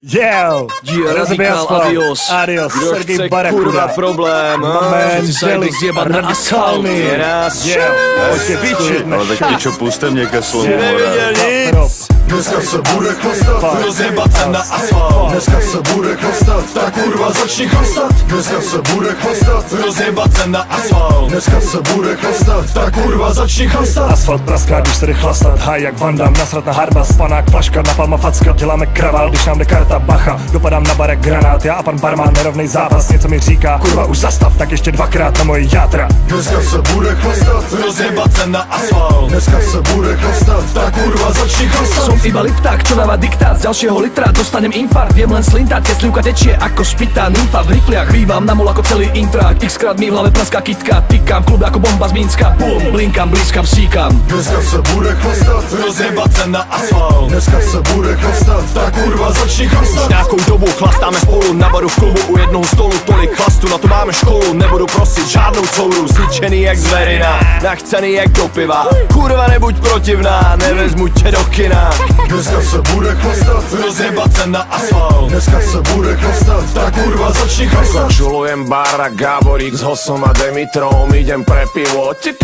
Yeah, Radikál, adios. Adios, Kdo Sergej chce Barakuda. kurva problém, Moment, sa jdu zjebat na asfalt. Raz, Ale tak ti čo, puste mě ke slovu. neviděl nic. Dneska se bude chlastat, Rozjebat se na asfalt. dneska se bude chlastat, tak kurva začni chlastat. Dneska se bude chlastat, Rozjebat se na asfalt. dneska se bude chlastat, tak kurva začni chlastat. Asfalt praská, když se jde chlastat. Haj jak Van Damme, nasrat na hardbass. Panák, flaška, napalma, facka. Děláme kravál, když nám jde karta, bacha. Dopadám na barek, granát, já a pan barman, nerovnej zápas. Něco mi říká, kurva už zastav, tak ještě dvakrát na moje játra. Dneska se bude chlastat, Rozjebat se na asfalt. dneska se bude chlastat, tak kurva začni chlastat. Som iba lipták, čo dáva diktát. Z ďalšieho litra dostanem infarkt. Viem len slintať, keď slivka tečie ako špitá nymfa. V rifliach rývam na mol ako celý intrák. Xkrát mi v hlave praská kitka. Tykám v klube ako bomba z Mínska. Bum, blinkam, blízkam, psíkam. Dneska se bude chlastat, Rozjebat se na asfalt. dneska se bude chlastat, tak kurva začni chlastat. Nějakou dobu chlastáme spolu na baru v klubu u jednoho stolu. Tolik chlastu, na to máme školu. Nebudu prosit žádnou couru. Zničený jak zverina, nachcený jak do piva. Kurva nebuď protivná, nevezmu tě do kina. Dneska se bude chlastat, Rozjebat se na asfalt. dneska se bude chlastat, tak kurva začni chlastat. Žulujem Bara, Gáborík s Hosom a Demitrom. Idem pre pivo, tyk,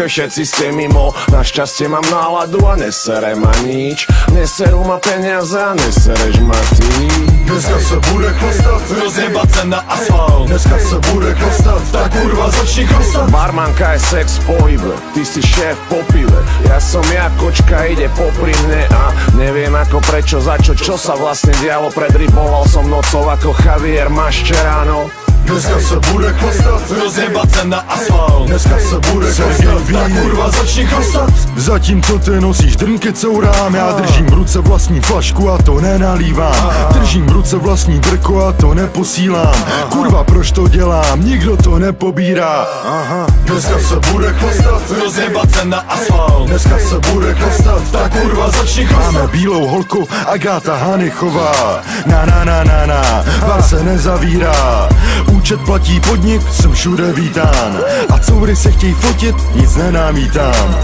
všetci ste mimo. Našťastie mám náladu a nesere ma nič. Neserú ma peniaze a nesereš ma ty. Dneska se bude chlastat, Rozjebat se na asfalt. dneska se bude chlastat, tak kurva začni chlastat. Barmanka je sex v pohybe, ty si šéf po pive. Ja som kočka ide popri mne a neviem ako prečo, za čo sa vlastne dialo. Predriboval som nocou ako Javier Mascherano. Dneska se bude chlastat, Rozjebat se na asfalt. dneska se bude chlastat, tak kurva začni chlastat. Zatímco ty nosíš drnky courám, já držím v ruce vlastní flašku a to nenalívám. Držím v ruce vlastní brko a to neposílám. Kurva proč to dělám, nikdo to nepobírá. Dneska se bude chlastat, Rozjebat se na asfalt. dneska se bude chlastat, tak kurva začni chlastat. Máme bílou holku Agáta Hanichová. Na, bar se nezavírá. Účet platí podnik, jsem všude vítán. A coury se chtějí fotit, nic nenamítám.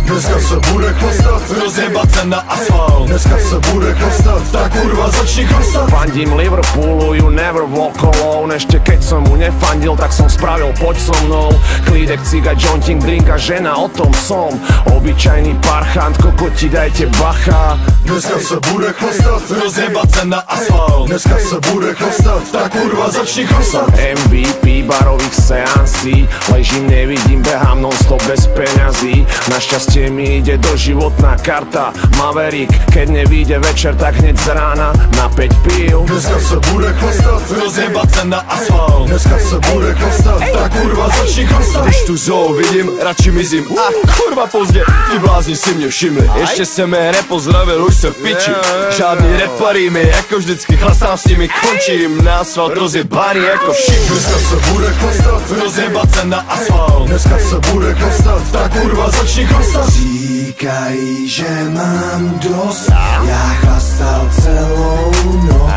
Dneska se bude chlastat, Rozjebat se na asfalt. dneska se bude chlastat, tak kurva začni chlastat. Fandím Liverpoolu, you never walk alone. Ešte keď som mu nefandil, tak som spravil poď so mnou. Klídek, ciga, jointing, drink a žena, o tom som. Obyčajný parchant, kokoti, dajte bacha. Dneska se bude chlastat, Rozjebat se na asfalt. dneska se bude chlastat, tak kurva začni chlastat. MVP barových seansí, ležím, nevidím, behám non-stop bez peňazí. Našťastie mi ide doživotná karta Maverick, keď nevíde večer, tak hneď z rána na 5 pív. Dneska se bude chlastat, Rozjebat se na asfalt. dneska se bude chlastat, tak kurva začni chlastat. Když tu zoo vidím, radši mizím. A kurva pozdě, ty blázni si mě všimli. Ještě jsem je nepozdravil, už se v piči. Žádný reparí mi, jako vždycky chlastám s nimi, končím na asfalt rozjebaný jako šik. Dneska se bude chlastat, Rozjebat se na asfalt. dneska se bude chlastat, tak kurva začni chlastat. Říkají, že mám dost, já chlastal celou noc.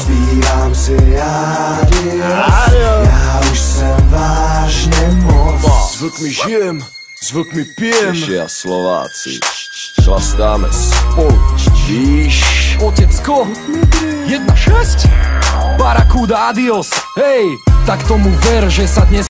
Zpívám si adios, já už jsem vážně moc. S vlkmi žijem, s vlkmi pijem. Češi a Slováci, chlastáme spolu, víš. Otecko, 1-6. Barakuda, adios. Hej, tak tomu ver, že sa dnes